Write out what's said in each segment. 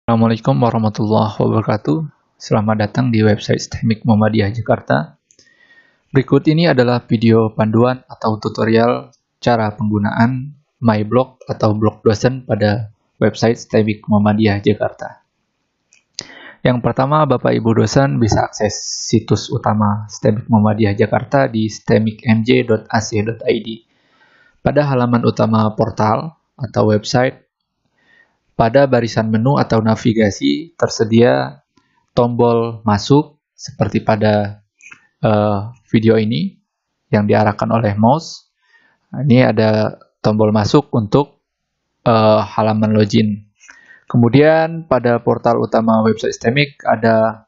Assalamualaikum warahmatullahi wabarakatuh. Selamat datang di website STEMIC Muhammadiyah Jakarta. Berikut ini adalah video panduan atau tutorial cara penggunaan MyBlog atau blog dosen pada website STEMIC Muhammadiyah Jakarta. Yang pertama, Bapak Ibu dosen bisa akses situs utama STEMIC Muhammadiyah Jakarta di stemicmj.ac.id. Pada halaman utama portal atau website, pada barisan menu atau navigasi tersedia tombol masuk seperti pada video ini yang diarahkan oleh mouse. Ini ada tombol masuk untuk halaman login. Kemudian pada portal utama website STEMIC ada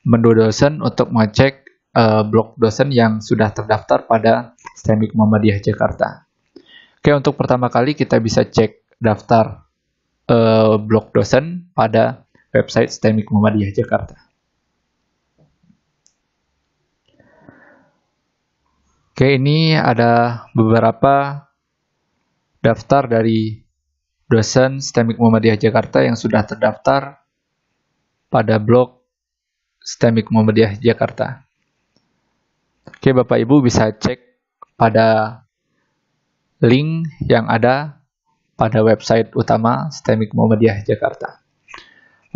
menu dosen untuk mengecek blog dosen yang sudah terdaftar pada STEMIC Muhammadiyah Jakarta. Oke, untuk pertama kali kita bisa cek daftar blog dosen pada website STEMIC Muhammadiyah Jakarta. Oke, ini ada beberapa daftar dari dosen STEMIC Muhammadiyah Jakarta yang sudah terdaftar pada blog STEMIC Muhammadiyah Jakarta. Oke, Bapak Ibu bisa cek pada link yang ada pada website utama STEMIC Muhammadiyah Jakarta.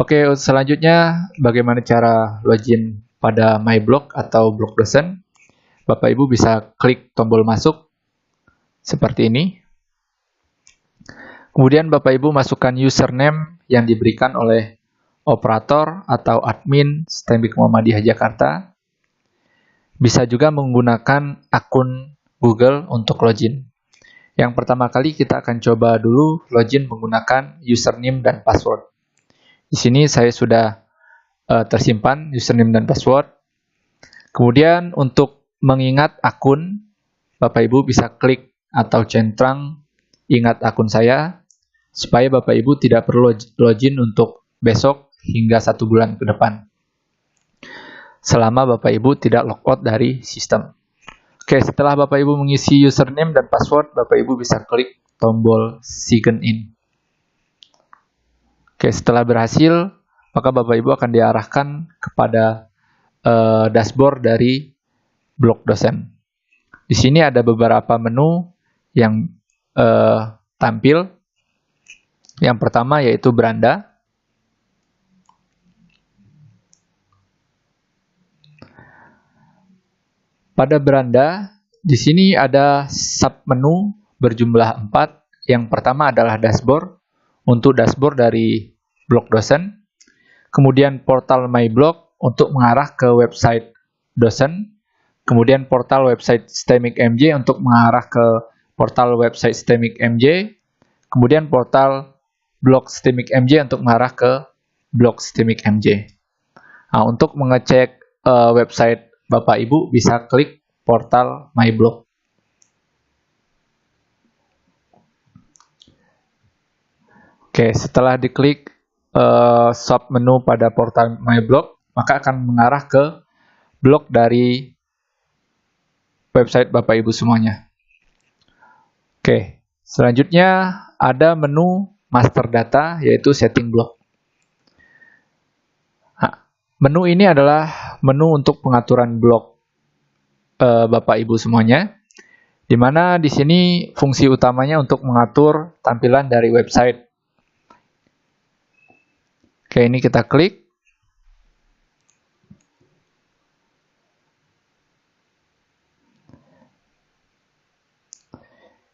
Oke, selanjutnya bagaimana cara login pada MyBlog atau blog dosen? Bapak Ibu bisa klik tombol masuk seperti ini. Kemudian Bapak Ibu masukkan username yang diberikan oleh operator atau admin STEMIC Muhammadiyah Jakarta. Bisa juga menggunakan akun Google untuk login. Yang pertama kali kita akan coba dulu login menggunakan username dan password. Di sini saya sudah tersimpan username dan password. Kemudian untuk mengingat akun, Bapak Ibu bisa klik atau centang ingat akun saya, supaya Bapak Ibu tidak perlu login untuk besok hingga 1 bulan ke depan, selama Bapak Ibu tidak logout dari sistem. Oke, setelah Bapak Ibu mengisi username dan password, Bapak Ibu bisa klik tombol sign in. Oke, setelah berhasil, maka Bapak Ibu akan diarahkan kepada dashboard dari blog dosen. Di sini ada beberapa menu yang tampil. Yang pertama yaitu beranda. Pada beranda, di sini ada submenu berjumlah 4. Yang pertama adalah dashboard, untuk dashboard dari blog dosen. Kemudian portal MyBlog untuk mengarah ke website dosen. Kemudian portal website STEMIC MJ untuk mengarah ke portal website STEMIC MJ. Kemudian portal blog STEMIC MJ untuk mengarah ke blog STEMIC MJ. Nah, untuk mengecek website Bapak Ibu bisa klik portal MyBlog. Oke, setelah diklik submenu pada portal MyBlog, maka akan mengarah ke blog dari website Bapak Ibu semuanya. Oke, selanjutnya ada menu master data, yaitu setting blog. Menu ini adalah menu untuk pengaturan blog Bapak Ibu semuanya, di mana di sini fungsi utamanya untuk mengatur tampilan dari website. Oke, ini kita klik.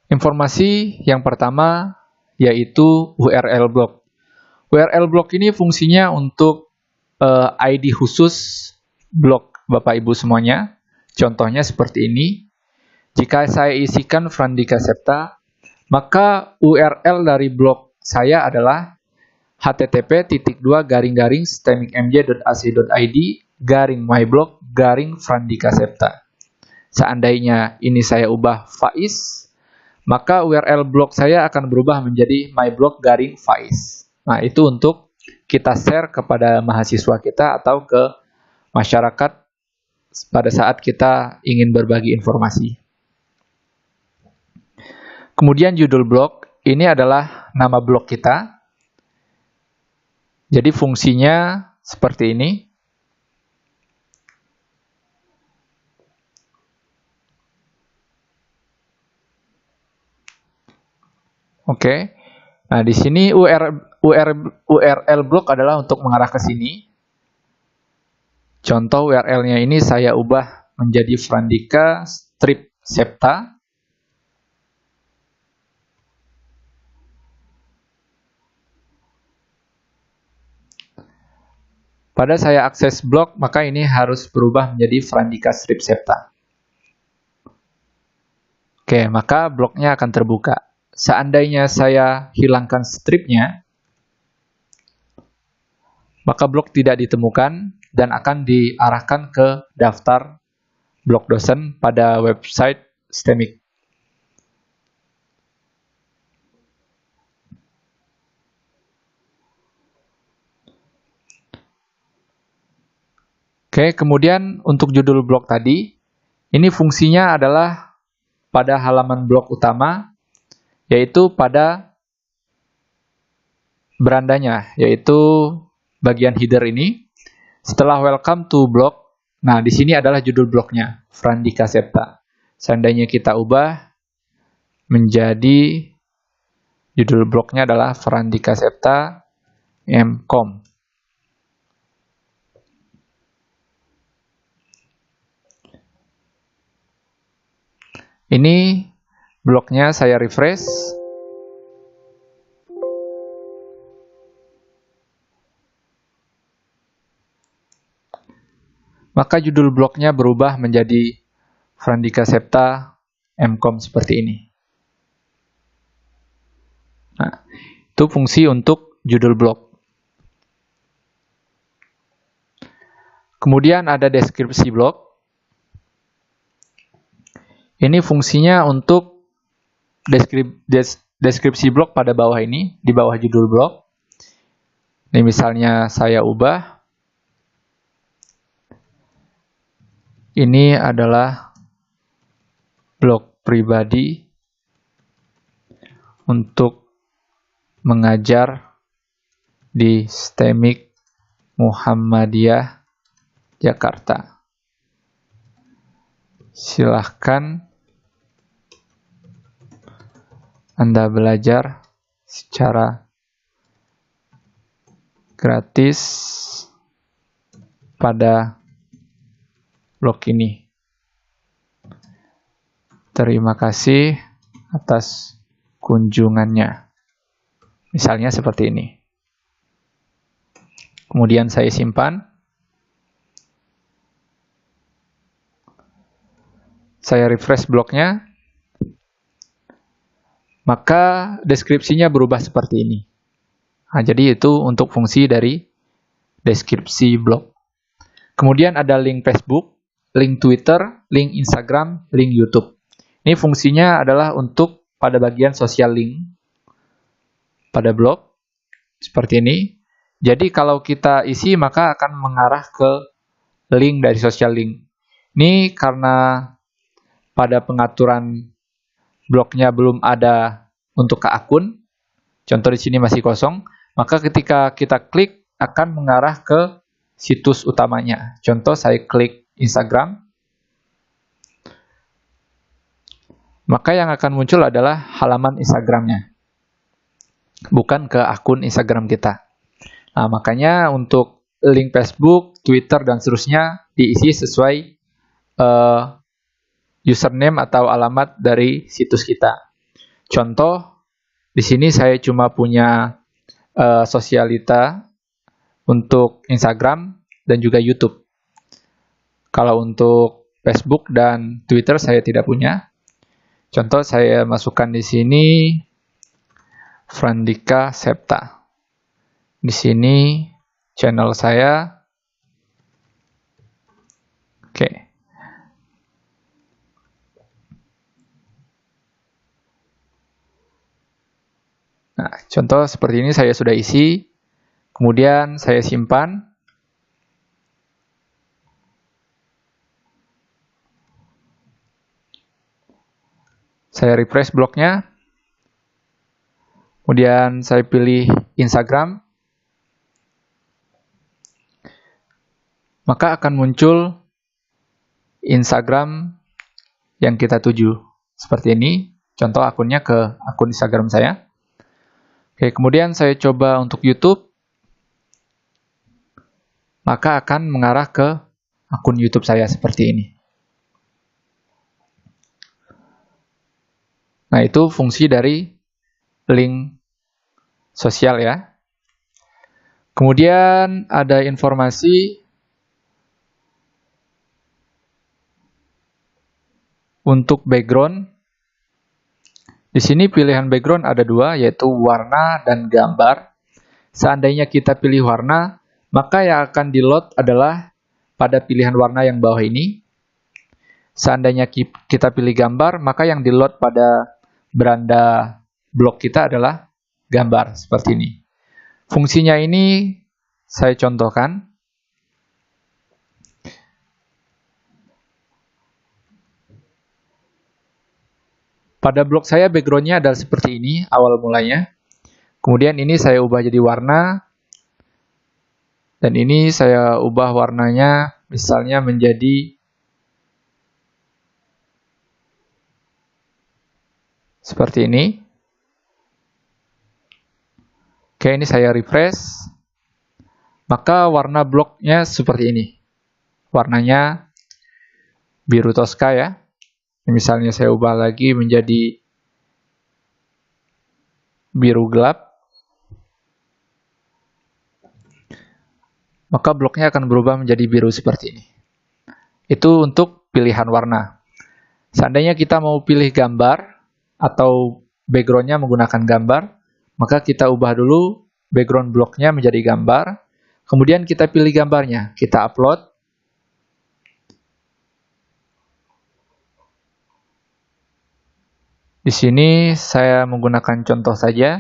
Informasi yang pertama yaitu URL blog. URL blog ini fungsinya untuk ID khusus blog Bapak Ibu semuanya. Contohnya seperti ini. Jika saya isikan Frandika Septa, maka URL dari blog saya adalah http://stemicmj.ac.id/myblog/Frandika Septa. Seandainya ini saya ubah Faiz, maka URL blog saya akan berubah menjadi myblog/Faiz. Nah, itu untuk kita share kepada mahasiswa kita atau ke masyarakat pada saat kita ingin berbagi informasi. Kemudian judul blog, ini adalah nama blog kita. Jadi fungsinya seperti ini. Oke. Nah, di sini URL block adalah untuk mengarah ke sini. Contoh URL-nya ini saya ubah menjadi Frandika strip septa. Pada saya akses blog, maka ini harus berubah menjadi Frandika strip septa. Oke, maka blognya akan terbuka. Seandainya saya hilangkan stripnya, maka blog tidak ditemukan dan akan diarahkan ke daftar blog dosen pada website STEMIC. Oke, kemudian untuk judul blog tadi, ini fungsinya adalah pada halaman blog utama, yaitu pada berandanya, yaitu bagian header ini. Setelah welcome to blog, nah di sini adalah judul blognya, Frandika Septa. Seandainya kita ubah menjadi judul blognya adalah Frandika Septa MCOM. Ini blognya saya refresh. Maka judul blognya berubah menjadi Frandika Septa MCOM seperti ini. Nah, itu fungsi untuk judul blog. Kemudian ada deskripsi blog. Ini fungsinya untuk deskripsi blog pada bawah ini, di bawah judul blog. Ini misalnya saya ubah. Ini adalah blog pribadi untuk mengajar di STEMIC Muhammadiyah Jakarta. Silahkan Anda belajar secara gratis pada blog ini. Terima kasih atas kunjungannya. Misalnya seperti ini. Kemudian saya simpan. Saya refresh blognya. Maka deskripsinya berubah seperti ini. Nah, jadi itu untuk fungsi dari deskripsi blog. Kemudian ada link Facebook, link Twitter, link Instagram, link YouTube. Ini fungsinya adalah untuk pada bagian social link pada blog seperti ini. Jadi kalau kita isi maka akan mengarah ke link dari social link. Ini karena pada pengaturan blognya belum ada untuk ke akun. Contoh di sini masih kosong. Maka ketika kita klik akan mengarah ke situs utamanya. Contoh saya klik Instagram. Maka yang akan muncul adalah halaman Instagramnya. Bukan ke akun Instagram kita. Nah, makanya untuk link Facebook, Twitter, dan seterusnya diisi sesuai username atau alamat dari situs kita. Contoh, di sini saya cuma punya sosialita untuk Instagram dan juga YouTube. Kalau untuk Facebook dan Twitter saya tidak punya. Contoh saya masukkan di sini Frandika Septa. Di sini channel saya. Oke. Nah, contoh seperti ini saya sudah isi. Kemudian saya simpan. Saya refresh blognya. Kemudian saya pilih Instagram. maka akan muncul Instagram yang kita tuju. Seperti ini, contoh akunnya ke akun Instagram saya. Oke, kemudian saya coba untuk YouTube, maka akan mengarah ke akun YouTube saya seperti ini. Nah, itu fungsi dari link sosial ya. Kemudian ada informasi untuk background. Di sini pilihan background ada dua, yaitu warna dan gambar. Seandainya kita pilih warna, maka yang akan di-load adalah pada pilihan warna yang bawah ini. Seandainya kita pilih gambar, maka yang di-load pada beranda blog kita adalah gambar, seperti ini. Fungsinya ini saya contohkan. Pada blog saya background-nya adalah seperti ini awal mulanya. Kemudian ini saya ubah jadi warna. Dan ini saya ubah warnanya misalnya menjadi seperti ini. Oke, ini saya refresh. Maka warna bloknya seperti ini. Warnanya biru Tosca ya. Misalnya saya ubah lagi menjadi biru gelap. Maka bloknya akan berubah menjadi biru seperti ini. Itu untuk pilihan warna. Seandainya kita mau pilih gambar atau background-nya menggunakan gambar, maka kita ubah dulu background bloknya menjadi gambar. Kemudian kita pilih gambarnya, kita upload. Di sini saya menggunakan contoh saja.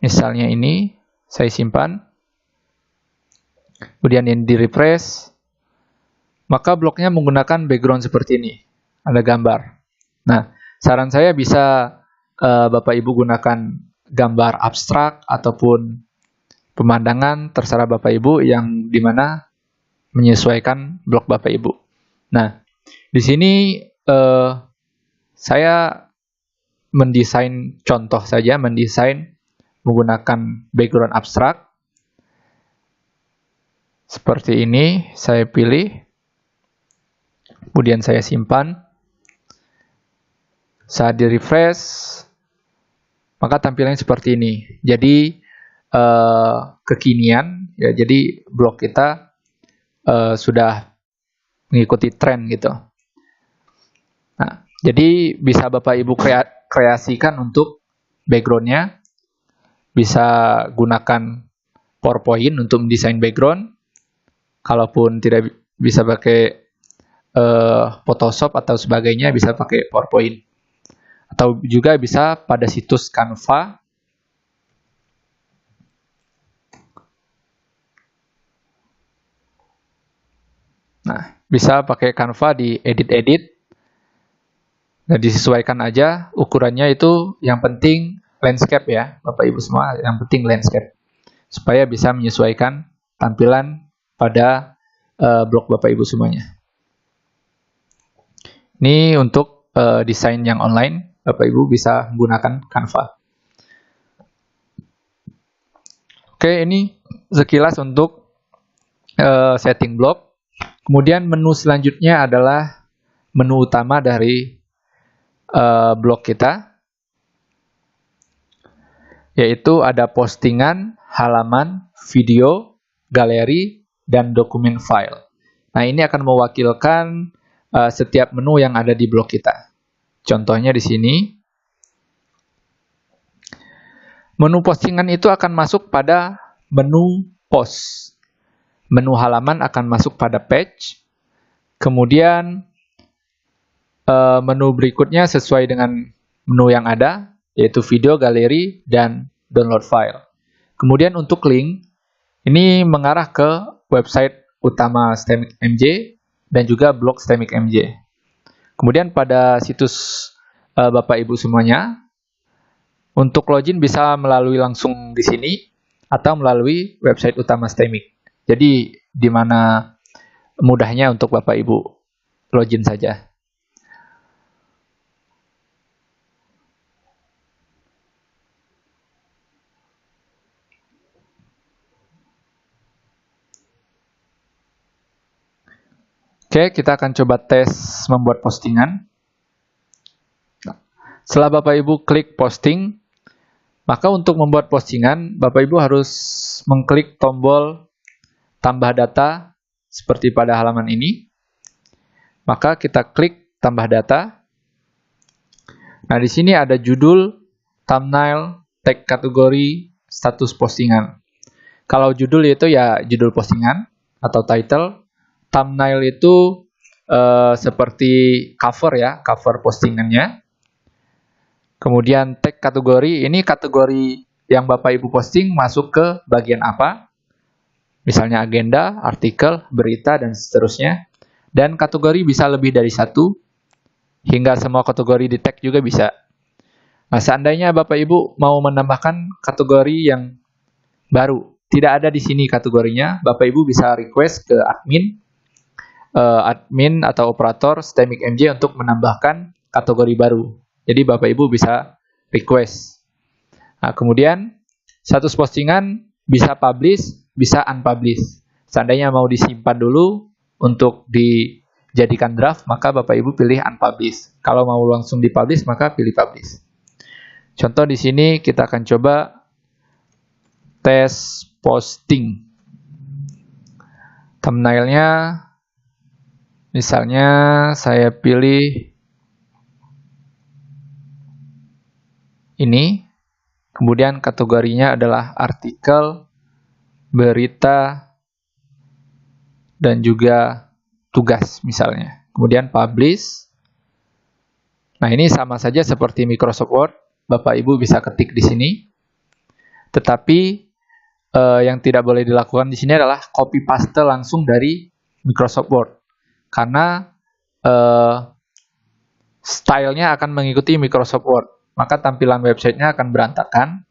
Misalnya ini, saya simpan. Kemudian ini di refresh. Maka bloknya menggunakan background seperti ini. Ada gambar. Nah, saran saya bisa Bapak Ibu gunakan gambar abstrak ataupun pemandangan, terserah Bapak Ibu yang dimana menyesuaikan blok Bapak Ibu. Nah, di sini saya mendesain contoh saja, mendesain menggunakan background abstrak. Seperti ini, saya pilih. Kemudian saya simpan. Saat di refresh, maka tampilannya seperti ini. Jadi kekinian, ya. Jadi blog kita sudah mengikuti tren gitu. Nah, jadi bisa Bapak Ibu kreasikan untuk backgroundnya. Bisa gunakan PowerPoint untuk mendesain background. Kalaupun tidak bisa pakai Photoshop atau sebagainya, bisa pakai PowerPoint. Atau juga bisa pada situs Canva. Nah, bisa pakai Canva di edit-edit. Nah, disesuaikan aja ukurannya itu, yang penting landscape ya, Bapak Ibu semua, yang penting landscape. Supaya bisa menyesuaikan tampilan pada blog Bapak Ibu semuanya. Ini untuk desain yang online, Bapak Ibu bisa menggunakan Canva. Oke, ini sekilas untuk setting blog. Kemudian menu selanjutnya adalah menu utama dari blog kita, yaitu ada postingan, halaman, video, galeri, dan dokumen file. Nah, ini akan mewakilkan setiap menu yang ada di blog kita. Contohnya di sini. Menu postingan itu akan masuk pada menu post. Menu halaman akan masuk pada page. Kemudian menu berikutnya sesuai dengan menu yang ada, yaitu video, galeri, dan download file. Kemudian untuk link, ini mengarah ke website utama STEMIC MJ dan juga blog STEMIC MJ. Kemudian pada situs Bapak Ibu semuanya. Untuk login bisa melalui langsung di sini atau melalui website utama STEMIC. Jadi di mana mudahnya untuk Bapak Ibu login saja. Oke, kita akan coba tes membuat postingan. Setelah Bapak Ibu klik posting, maka untuk membuat postingan, Bapak Ibu harus mengklik tombol tambah data seperti pada halaman ini. Maka kita klik tambah data. Nah, di sini ada judul, thumbnail, tag kategori, status postingan. Kalau judul itu ya judul postingan atau title. Thumbnail itu seperti cover ya, cover postingannya. Kemudian tag kategori, ini kategori yang Bapak Ibu posting masuk ke bagian apa? Misalnya agenda, artikel, berita, dan seterusnya. Dan kategori bisa lebih dari satu, hingga semua kategori di tag juga bisa. Nah, seandainya Bapak Ibu mau menambahkan kategori yang baru, tidak ada di sini kategorinya, Bapak Ibu bisa request ke admin atau operator STEMIC MJ untuk menambahkan kategori baru. Jadi Bapak Ibu bisa request. Nah, kemudian status postingan bisa publish, bisa unpublish. Seandainya mau disimpan dulu untuk dijadikan draft, maka Bapak Ibu pilih unpublish. Kalau mau langsung dipublish, maka pilih publish. Contoh di sini kita akan coba tes posting. Thumbnailnya misalnya saya pilih ini, kemudian kategorinya adalah artikel, berita, dan juga tugas misalnya. Kemudian publish. Nah, ini sama saja seperti Microsoft Word, Bapak Ibu bisa ketik di sini. Tetapi yang tidak boleh dilakukan di sini adalah copy paste langsung dari Microsoft Word. Karena stylenya akan mengikuti Microsoft Word, maka tampilan websitenya akan berantakan.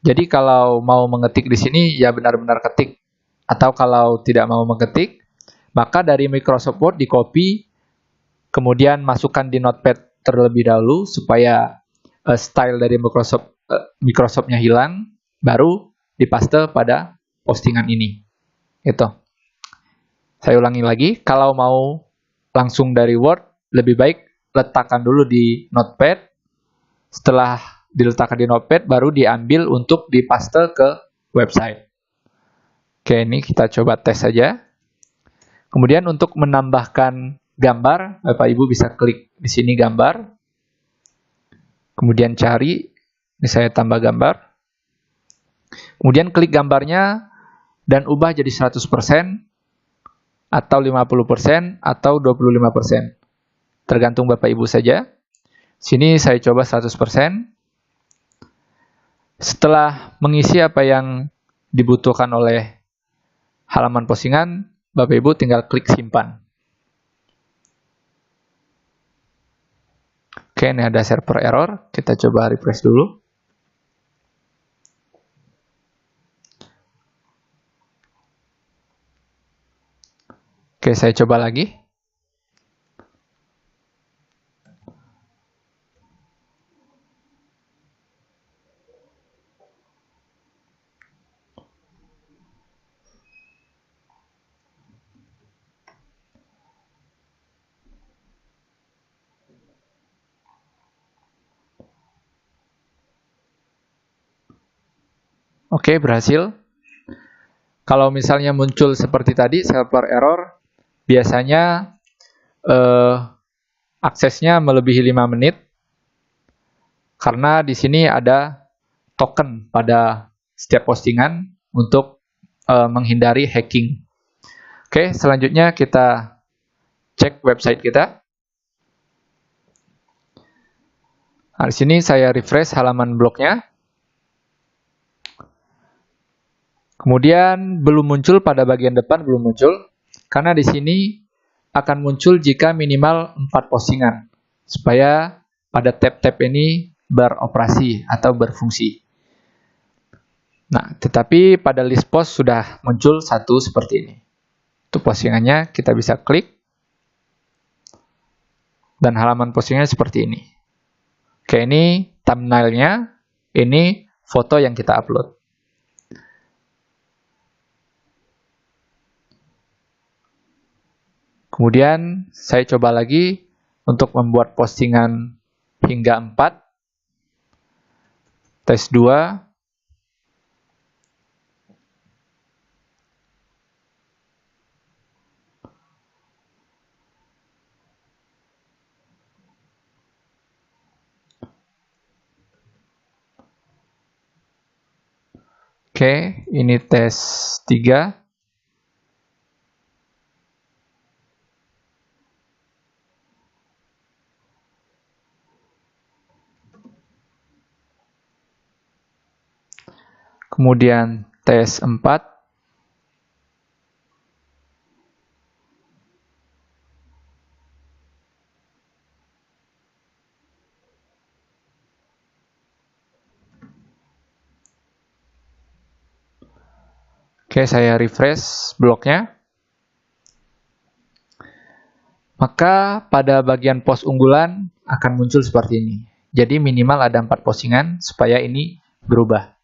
Jadi kalau mau mengetik di sini, ya benar-benar ketik. Atau kalau tidak mau mengetik, maka dari Microsoft Word di-copy, kemudian masukkan di Notepad terlebih dahulu, supaya style dari Microsoft-nya hilang, baru dipaste pada postingan ini. Itu. Saya ulangi lagi, kalau mau langsung dari Word, lebih baik letakkan dulu di Notepad. Setelah diletakkan di Notepad, baru diambil untuk dipaste ke website. Oke, ini kita coba tes saja. Kemudian untuk menambahkan gambar, Bapak Ibu bisa klik di sini gambar. Kemudian cari, ini saya tambah gambar. Kemudian klik gambarnya dan ubah jadi 100%, atau 50%, atau 25%. Tergantung Bapak Ibu saja. Sini saya coba 100%. Setelah mengisi apa yang dibutuhkan oleh halaman postingan, Bapak Ibu tinggal klik simpan. Oke, ini ada server error. Kita coba refresh dulu. Oke, saya coba lagi. Oke, berhasil. Kalau misalnya muncul seperti tadi, server error, biasanya aksesnya melebihi 5 menit. Karena di sini ada token pada setiap postingan untuk menghindari hacking. Oke, selanjutnya kita cek website kita. Nah, di sini saya refresh halaman blognya. Kemudian belum muncul pada bagian depan, belum muncul. Karena di sini akan muncul jika minimal 4 postingan. Supaya pada tab-tab ini beroperasi atau berfungsi. Nah, tetapi pada list post sudah muncul satu seperti ini. Itu postingannya, kita bisa klik. Dan halaman postingnya seperti ini. Oke, ini thumbnailnya, ini foto yang kita upload. Kemudian saya coba lagi untuk membuat postingan hingga 4. Tes 2. Oke, ini tes 3. Kemudian tes 4. Oke, saya refresh blognya. Maka pada bagian post unggulan akan muncul seperti ini. Jadi minimal ada 4 postingan supaya ini berubah.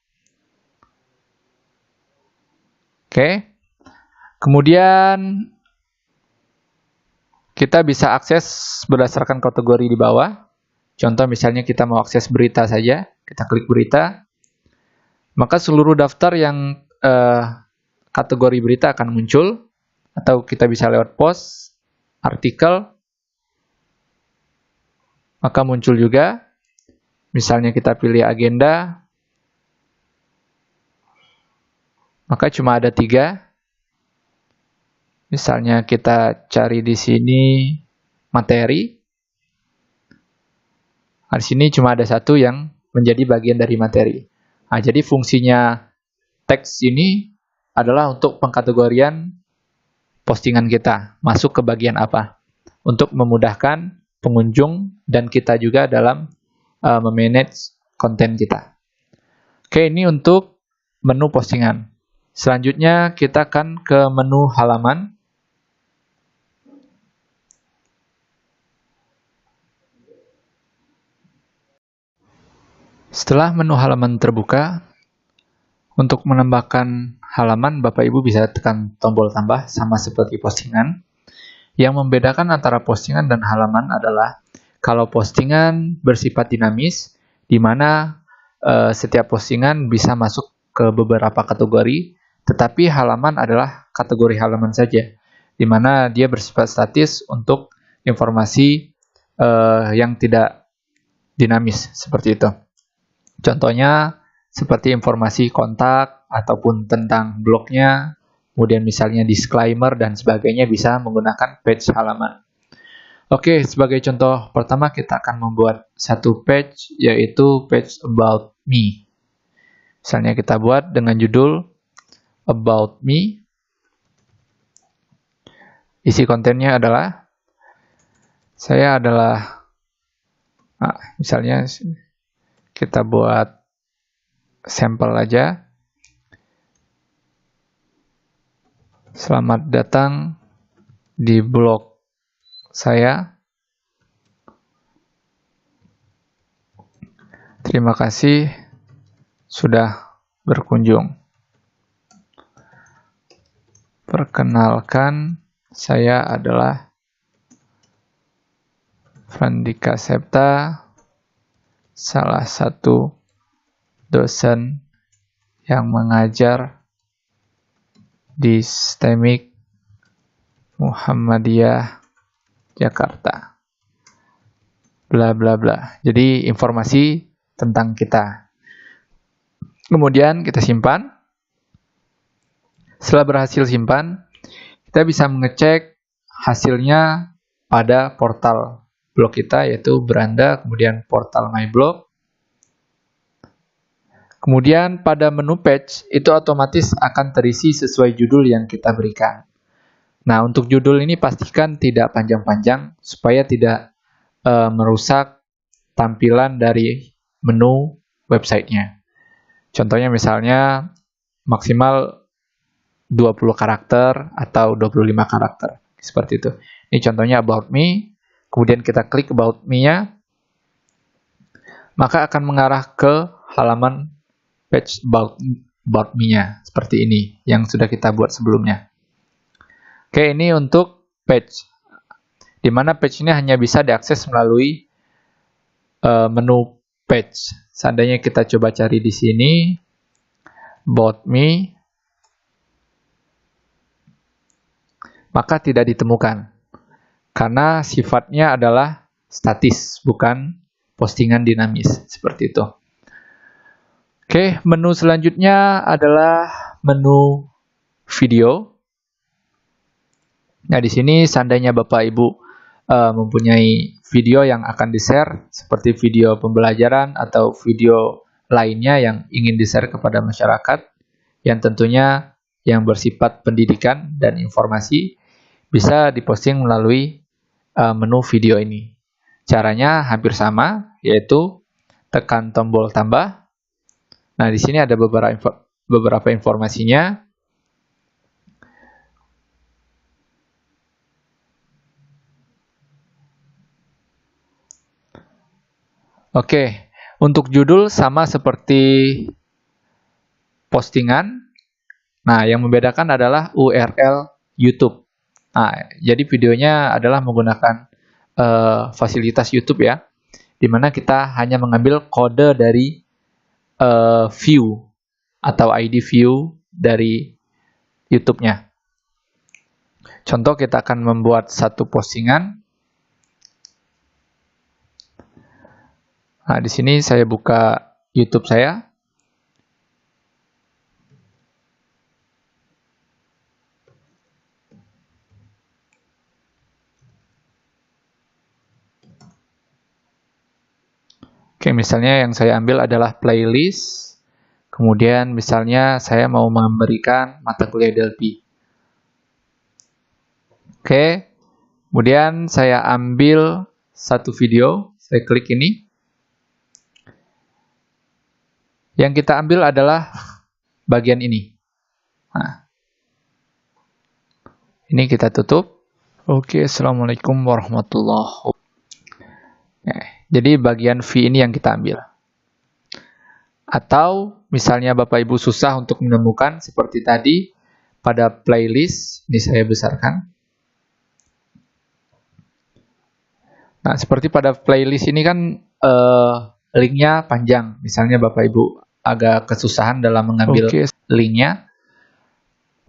Oke. Kemudian kita bisa akses berdasarkan kategori di bawah. Contoh misalnya kita mau akses berita saja, kita klik berita. Maka seluruh daftar yang kategori berita akan muncul, atau kita bisa lewat post, artikel, maka muncul juga. Misalnya kita pilih agenda, maka cuma ada 3. Misalnya kita cari di sini materi, di sini cuma ada 1 yang menjadi bagian dari materi. Nah, jadi fungsinya teks ini adalah untuk pengkategorian postingan kita, masuk ke bagian apa, untuk memudahkan pengunjung dan kita juga dalam memanage konten kita. Oke, ini untuk menu postingan. Selanjutnya kita akan ke menu halaman. Setelah menu halaman terbuka, untuk menambahkan halaman, Bapak Ibu bisa tekan tombol tambah sama seperti postingan. Yang membedakan antara postingan dan halaman adalah kalau postingan bersifat dinamis, di mana setiap postingan bisa masuk ke beberapa kategori, tetapi halaman adalah kategori halaman saja, di mana dia bersifat statis untuk informasi yang tidak dinamis, seperti itu. Contohnya, seperti informasi kontak, ataupun tentang blognya, kemudian misalnya disclaimer dan sebagainya bisa menggunakan page halaman. Oke, sebagai contoh pertama kita akan membuat satu page, yaitu page about me. Misalnya kita buat dengan judul about me. Isi kontennya adalah, misalnya kita buat sampel aja. Selamat datang di blog saya. Terima kasih sudah berkunjung. Perkenalkan, saya adalah Frandika Septa, salah satu dosen yang mengajar di STEMIK Muhammadiyah Jakarta. Bla bla bla. Jadi informasi tentang kita. Kemudian kita simpan. Setelah berhasil simpan, kita bisa mengecek hasilnya pada portal blog kita, yaitu Beranda, kemudian portal My Blog. Kemudian pada menu page, itu otomatis akan terisi sesuai judul yang kita berikan. Nah, untuk judul ini pastikan tidak panjang-panjang, supaya tidak merusak tampilan dari menu websitenya. Contohnya misalnya maksimal 20 karakter atau 25 karakter. Seperti itu. Ini contohnya About Me. Kemudian kita klik About Me-nya. Maka akan mengarah ke halaman page About Me-nya. Seperti ini. Yang sudah kita buat sebelumnya. Oke, ini untuk page. Di mana page ini hanya bisa diakses melalui menu page. Seandainya kita coba cari di sini. About Me. Maka tidak ditemukan. Karena sifatnya adalah statis, bukan postingan dinamis. Seperti itu. Oke, menu selanjutnya adalah menu video. Nah, di sini seandainya Bapak Ibu mempunyai video yang akan di-share, seperti video pembelajaran atau video lainnya yang ingin di-share kepada masyarakat, yang tentunya yang bersifat pendidikan dan informasi, bisa diposting melalui menu video ini. Caranya hampir sama, yaitu tekan tombol tambah. Nah, di sini ada beberapa informasinya. Oke, untuk judul sama seperti postingan. Nah, yang membedakan adalah URL YouTube. Nah, jadi videonya adalah menggunakan fasilitas YouTube ya, di mana kita hanya mengambil kode dari view atau ID view dari YouTube-nya. Contoh, kita akan membuat satu postingan. Nah, di sini saya buka YouTube saya. Oke, misalnya yang saya ambil adalah playlist. Kemudian misalnya saya mau memberikan mata kuliah Delphi. Oke, kemudian saya ambil satu video. Saya klik ini. Yang kita ambil adalah bagian ini. Nah, ini kita tutup. Oke, Assalamualaikum warahmatullahi wabarakatuh. Jadi bagian V ini yang kita ambil. Atau misalnya Bapak Ibu susah untuk menemukan seperti tadi pada playlist, ini saya besarkan. Nah, seperti pada playlist ini kan linknya panjang. Misalnya Bapak Ibu agak kesusahan dalam mengambil linknya.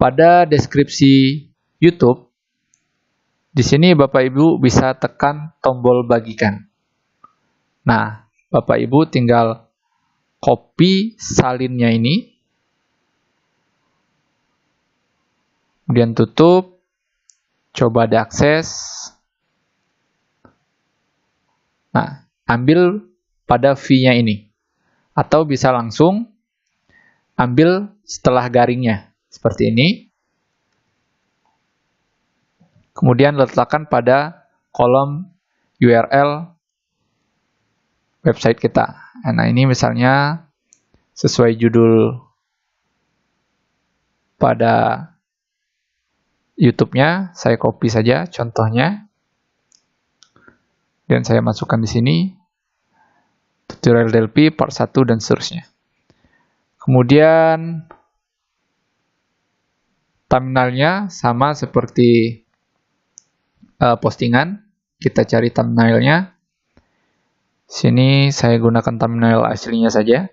Pada deskripsi YouTube, di sini Bapak Ibu bisa tekan tombol bagikan. Nah, Bapak Ibu tinggal copy salinnya ini. Kemudian tutup. Coba diakses. Nah, ambil pada V-nya ini. Atau bisa langsung ambil setelah garingnya. Seperti ini. Kemudian letakkan pada kolom URL website kita. Nah, ini misalnya sesuai judul pada YouTube-nya, saya copy saja contohnya. Dan saya masukkan di sini tutorial Delphi part 1 dan seterusnya. Kemudian thumbnailnya sama seperti postingan. Kita cari thumbnailnya. Sini saya gunakan thumbnail aslinya saja.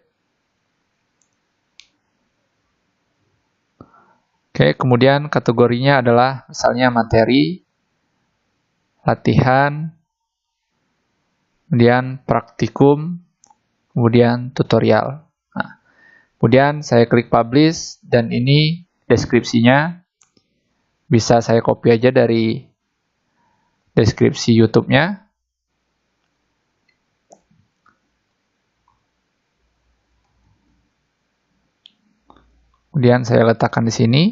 Oke, kemudian kategorinya adalah misalnya materi, latihan, kemudian praktikum, kemudian tutorial. Nah, kemudian saya klik publish dan ini deskripsinya. Bisa saya copy aja dari deskripsi YouTube-nya. Kemudian saya letakkan di sini.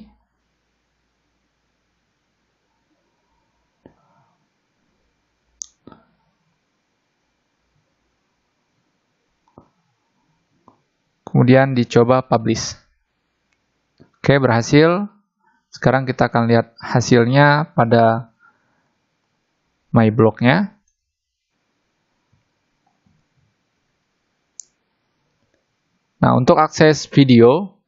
kemudian dicoba publish. Oke, berhasil. Sekarang kita akan lihat hasilnya pada my blog-nya. Nah, untuk akses video,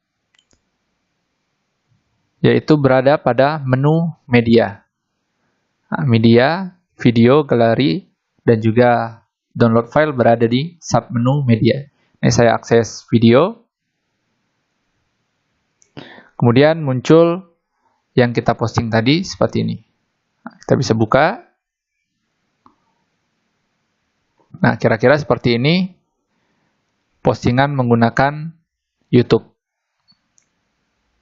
yaitu berada pada menu media. Nah, media, video, galeri, dan juga download file berada di submenu media. Ini saya akses video. Kemudian muncul yang kita posting tadi seperti ini. Nah, kita bisa buka. Nah, kira-kira seperti ini postingan menggunakan YouTube.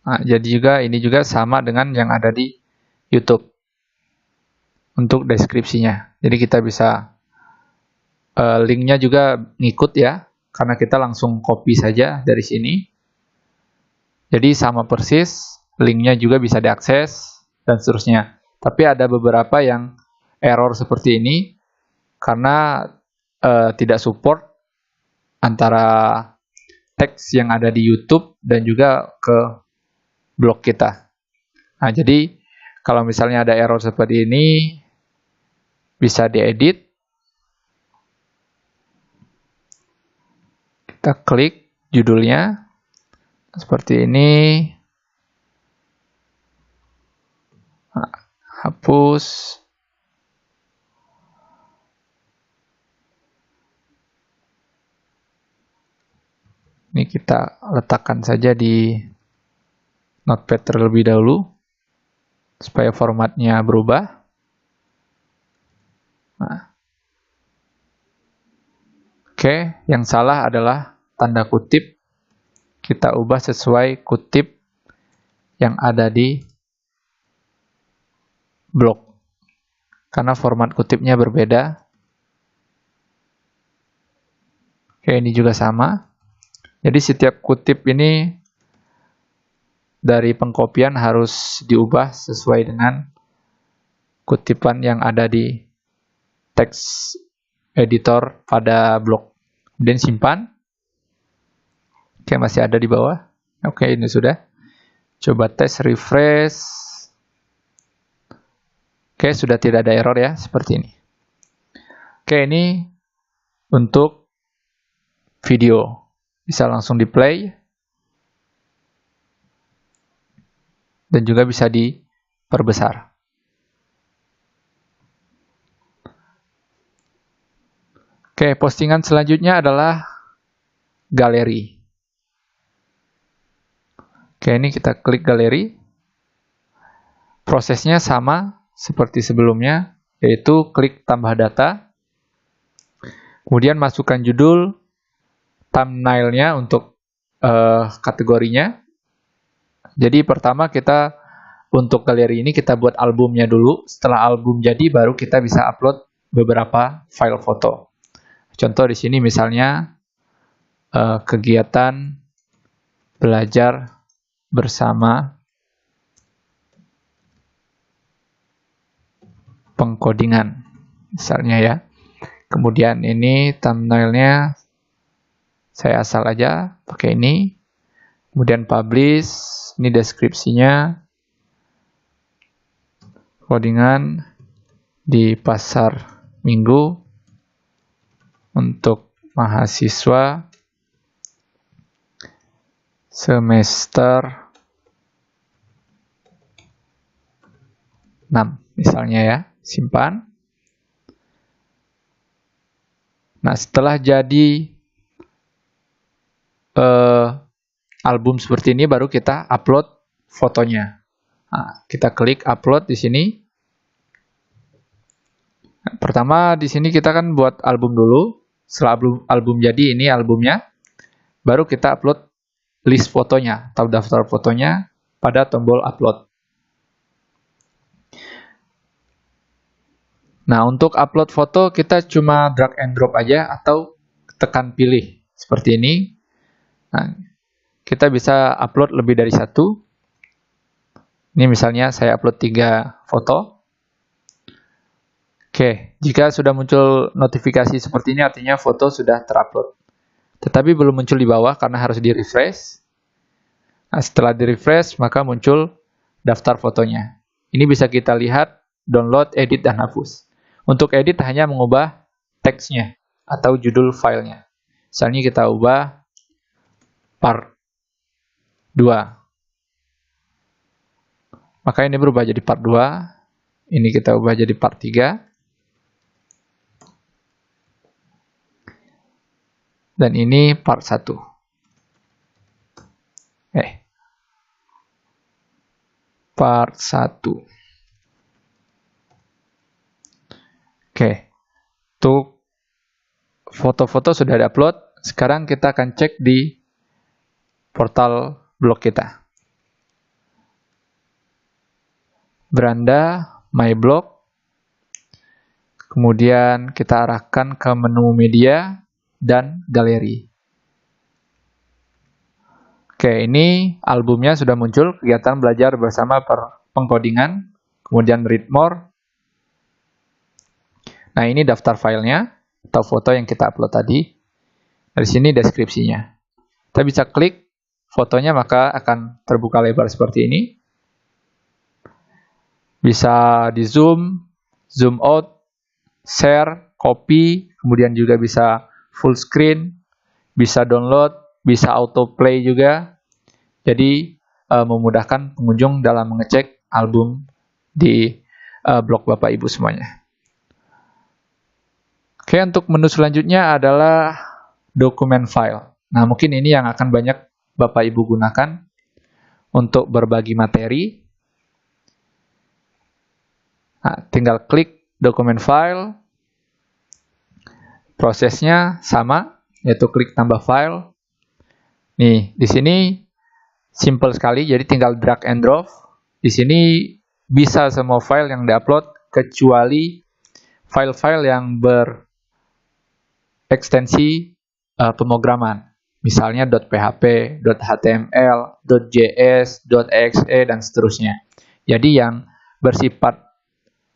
Nah, jadi juga ini juga sama dengan yang ada di YouTube untuk deskripsinya. Jadi kita bisa linknya juga ngikut ya, karena kita langsung copy saja dari sini. Jadi sama persis, linknya juga bisa diakses dan seterusnya. Tapi ada beberapa yang error seperti ini karena tidak support antara teks yang ada di YouTube dan juga ke blog kita. Nah, jadi kalau misalnya ada error seperti ini, bisa diedit. Kita klik judulnya seperti ini. Nah, hapus. Ini kita letakkan saja di Notepad terlebih dahulu supaya formatnya berubah. Nah. Oke, yang salah adalah tanda kutip. Kita ubah sesuai kutip yang ada di blog. Karena format kutipnya berbeda. Oke, ini juga sama. Jadi setiap kutip ini dari pengkopian harus diubah sesuai dengan kutipan yang ada di teks editor pada blog. Kemudian simpan. Oke, masih ada di bawah. Oke, ini sudah. Coba tes refresh. Oke, sudah tidak ada error ya, seperti ini. Oke, ini untuk video. Bisa langsung di play. Dan juga bisa diperbesar. Oke, postingan selanjutnya adalah galeri. Oke, ini kita klik galeri. Prosesnya sama seperti sebelumnya, yaitu klik tambah data. Kemudian masukkan judul, thumbnail-nya untuk kategorinya. Jadi pertama kita untuk galeri ini kita buat albumnya dulu. Setelah album jadi baru kita bisa upload beberapa file foto. Contoh di sini misalnya kegiatan belajar bersama pengkodingan misalnya ya. Kemudian ini thumbnailnya saya asal aja pakai ini. Kemudian publish, ini deskripsinya. Codingan di pasar minggu untuk mahasiswa semester 6 misalnya ya, simpan. Nah, setelah jadi album seperti ini baru kita upload fotonya. Nah, kita klik upload di sini. Nah, pertama di sini kita kan buat album dulu. Setelah album jadi ini albumnya, baru kita upload list fotonya atau daftar fotonya pada tombol upload. Nah, untuk upload foto kita cuma drag and drop aja atau tekan pilih seperti ini. Nah, kita bisa upload lebih dari satu. Ini misalnya saya upload 3 foto. Oke, jika sudah muncul notifikasi seperti ini artinya foto sudah terupload. tetapi belum muncul di bawah karena harus di-refresh. Nah, setelah di-refresh, maka muncul daftar fotonya. Ini bisa kita lihat, download, edit, dan hapus. Untuk edit hanya mengubah teksnya atau judul filenya. Misalnya kita ubah part 2. Maka ini berubah jadi part 2. Ini kita ubah jadi part 3. Dan ini part 1. Part 1. Oke. Untuk foto-foto sudah di-upload. Sekarang kita akan cek di portal blog kita. Beranda, My Blog. Kemudian kita arahkan ke menu media dan galeri. Oke, ini albumnya sudah muncul, kegiatan belajar bersama pengkodingan, kemudian read more. Nah, ini daftar filenya atau foto yang kita upload tadi. Dari sini deskripsinya. Kita bisa klik fotonya, maka akan terbuka lebar seperti ini. Bisa di zoom, zoom out, share, copy, kemudian juga bisa full screen, bisa download, bisa autoplay juga. Jadi memudahkan pengunjung dalam mengecek album di blog Bapak Ibu semuanya. Oke, untuk menu selanjutnya adalah dokumen file. Nah, mungkin ini yang akan banyak Bapak Ibu gunakan untuk berbagi materi. Nah, tinggal klik dokumen file. Prosesnya sama, yaitu klik tambah file. Nih, di sini simple sekali, jadi tinggal drag and drop. Di sini bisa semua file yang diupload, kecuali file-file yang berekstensi pemrograman. Misalnya .php, .html, .js, .exe, dan seterusnya. Jadi yang bersifat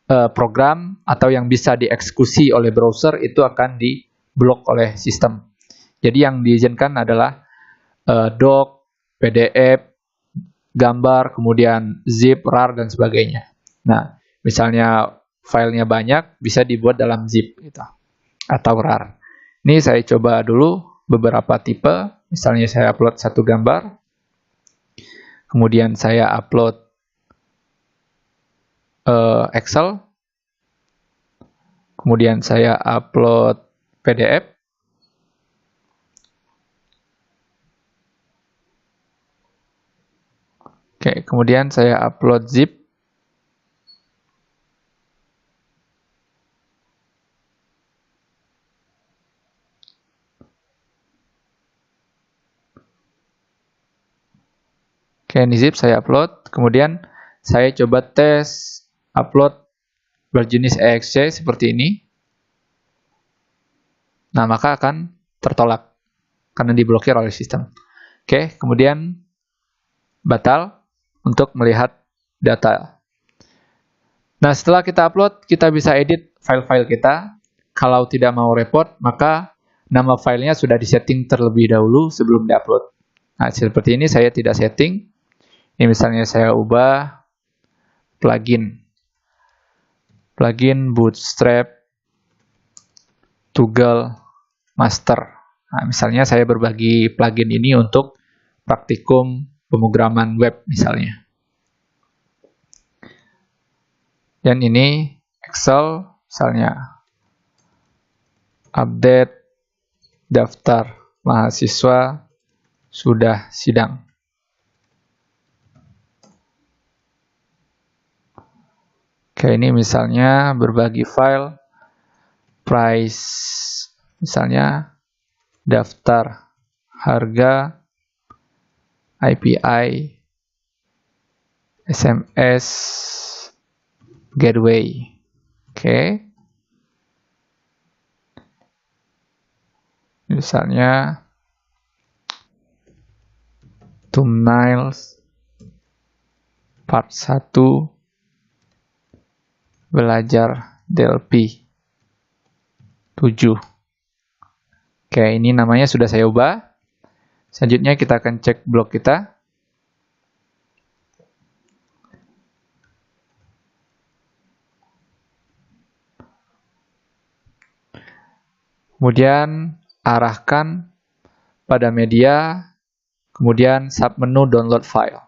program atau yang bisa dieksekusi oleh browser itu akan diblok oleh sistem. Jadi yang diizinkan adalah doc, PDF, gambar, kemudian zip, rar, dan sebagainya. Nah, misalnya filenya banyak, bisa dibuat dalam zip gitu, atau rar. Ini saya coba dulu beberapa tipe. Misalnya saya upload satu gambar, kemudian saya upload Excel, kemudian saya upload PDF, oke, kemudian saya upload zip, oke, ini zip saya upload, kemudian saya coba tes upload berjenis exe seperti ini. Nah, maka akan tertolak karena diblokir oleh sistem. Oke, kemudian batal untuk melihat data. Nah, setelah kita upload, kita bisa edit file-file kita. Kalau tidak mau repot, maka nama filenya sudah disetting terlebih dahulu sebelum diupload. Nah, seperti ini saya tidak setting. Ini misalnya saya ubah plugin Bootstrap Toggle Master. Nah, misalnya saya berbagi plugin ini untuk praktikum pemrograman web misalnya. Dan ini Excel, misalnya update daftar mahasiswa sudah sidang. Oke, ini misalnya berbagi file price, misalnya daftar harga API SMS gateway. Oke. Misalnya thumbnails part 1 belajar DLP 7. Oke, Oke, ini namanya sudah saya ubah. Selanjutnya kita akan cek blog kita. Kemudian arahkan pada media, kemudian submenu download file.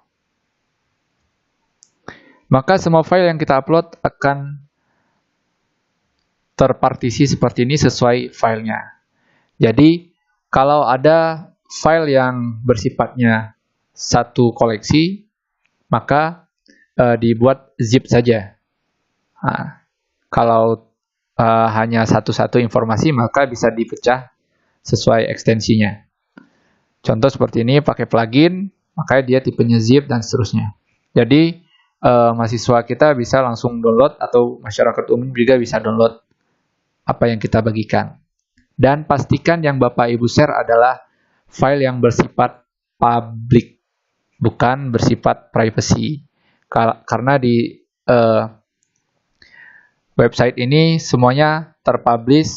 Maka semua file yang kita upload akan terpartisi seperti ini sesuai filenya. Jadi, kalau ada file yang bersifatnya satu koleksi, maka dibuat zip saja. Nah, kalau hanya satu-satu informasi, maka bisa dipecah sesuai ekstensinya. Contoh seperti ini, pakai plugin, maka dia tipenya zip dan seterusnya. Jadi, mahasiswa kita bisa langsung download, atau masyarakat umum juga bisa download apa yang kita bagikan. Dan pastikan yang Bapak Ibu share adalah file yang bersifat public, bukan bersifat privacy. Karena di website ini semuanya terpublish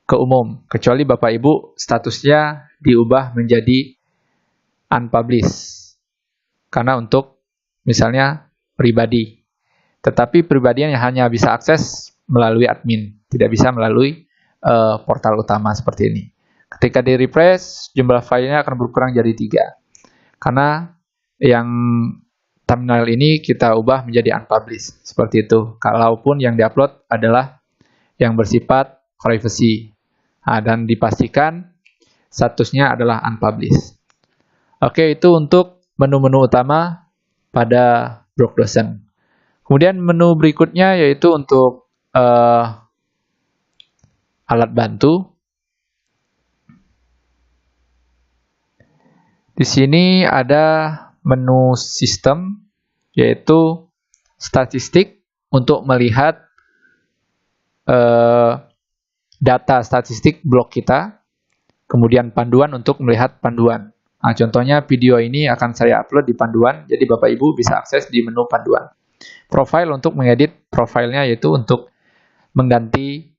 ke umum, kecuali Bapak Ibu statusnya diubah menjadi unpublished. Karena untuk misalnya pribadi. Tetapi pribadi yang hanya bisa akses melalui admin, tidak bisa melalui portal utama seperti ini. Ketika di refresh, jumlah filenya akan berkurang jadi 3. Karena yang thumbnail ini kita ubah menjadi unpublished. Seperti itu. Kalaupun yang diupload adalah yang bersifat privacy. Nah, dan dipastikan statusnya adalah unpublished. Oke, itu untuk menu-menu utama pada blog dosen. Kemudian menu berikutnya yaitu untuk alat bantu. Di sini ada menu sistem, yaitu statistik untuk melihat data statistik blog kita, kemudian panduan untuk melihat panduan. Nah, contohnya video ini akan saya upload di panduan, jadi Bapak Ibu bisa akses di menu panduan. Profile untuk mengedit profilnya, yaitu untuk mengganti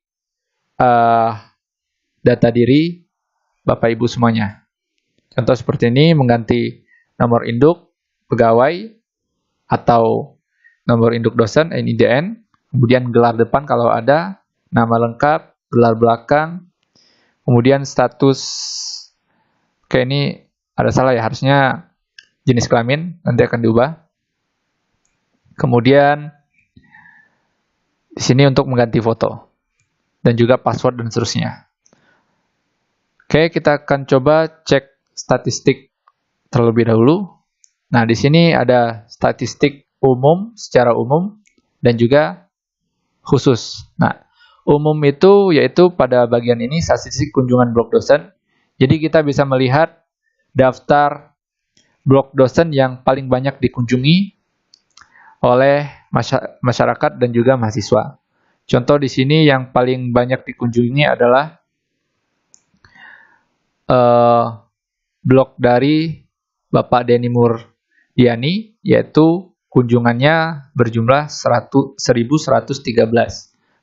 data diri Bapak Ibu semuanya. Contoh seperti ini, mengganti nomor induk pegawai atau nomor induk dosen, NIDN, kemudian gelar depan kalau ada, nama lengkap, gelar belakang, kemudian status, oke ini ada salah ya, harusnya jenis kelamin, nanti akan diubah. Kemudian di sini untuk mengganti foto dan juga password dan seterusnya. Oke, kita akan coba cek statistik terlebih dahulu. Nah, di sini ada statistik umum secara umum dan juga khusus. Nah, umum itu yaitu pada bagian ini statistik kunjungan blog dosen. Jadi kita bisa melihat daftar blog dosen yang paling banyak dikunjungi oleh masyarakat dan juga mahasiswa. Contoh di sini yang paling banyak dikunjungi adalah blog dari Bapak Denny Murdiani, yaitu kunjungannya berjumlah 1113.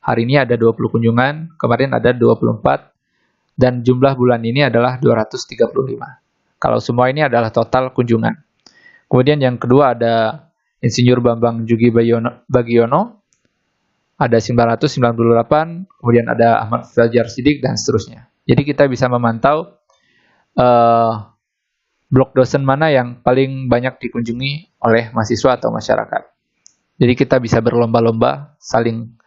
Hari ini ada 20 kunjungan, kemarin ada 24, dan jumlah bulan ini adalah 235. Kalau semua ini adalah total kunjungan. Kemudian yang kedua ada Insinyur Bambang Jugi Bagiono, ada 998, kemudian ada Ahmad Fajar Sidik, dan seterusnya. Jadi kita bisa memantau blog dosen mana yang paling banyak dikunjungi oleh mahasiswa atau masyarakat. Jadi kita bisa berlomba-lomba saling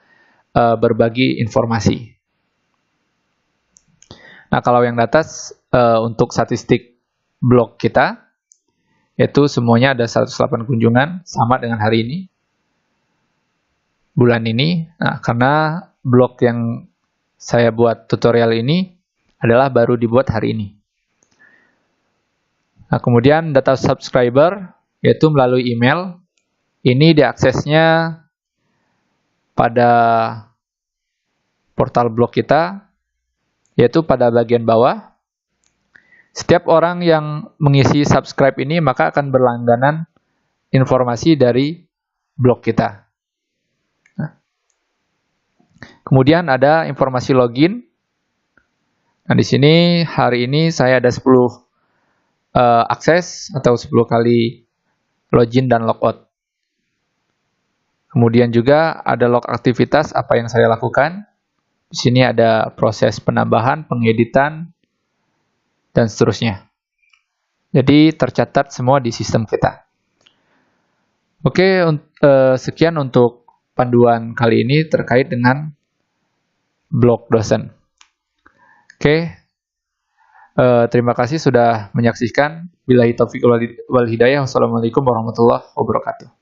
berbagi informasi. Nah, kalau yang di atas untuk statistik blog kita, yaitu semuanya ada 108 kunjungan, sama dengan hari ini, bulan ini. Nah, karena blog yang saya buat tutorial ini adalah baru dibuat hari ini. Nah, kemudian data subscriber, yaitu melalui email. Ini diaksesnya pada portal blog kita, yaitu pada bagian bawah. Setiap orang yang mengisi subscribe ini, maka akan berlangganan informasi dari blog kita. Nah, kemudian ada informasi login. Nah, di sini hari ini saya ada 10 akses atau 10 kali login dan logout. Kemudian juga ada log aktivitas apa yang saya lakukan. Di sini ada proses penambahan, pengeditan, dan seterusnya. Jadi tercatat semua di sistem kita. Oke, sekian untuk panduan kali ini terkait dengan blog dosen. Oke, terima kasih sudah menyaksikan. Billahi taufiq wal hidayah. Wassalamualaikum warahmatullahi wabarakatuh.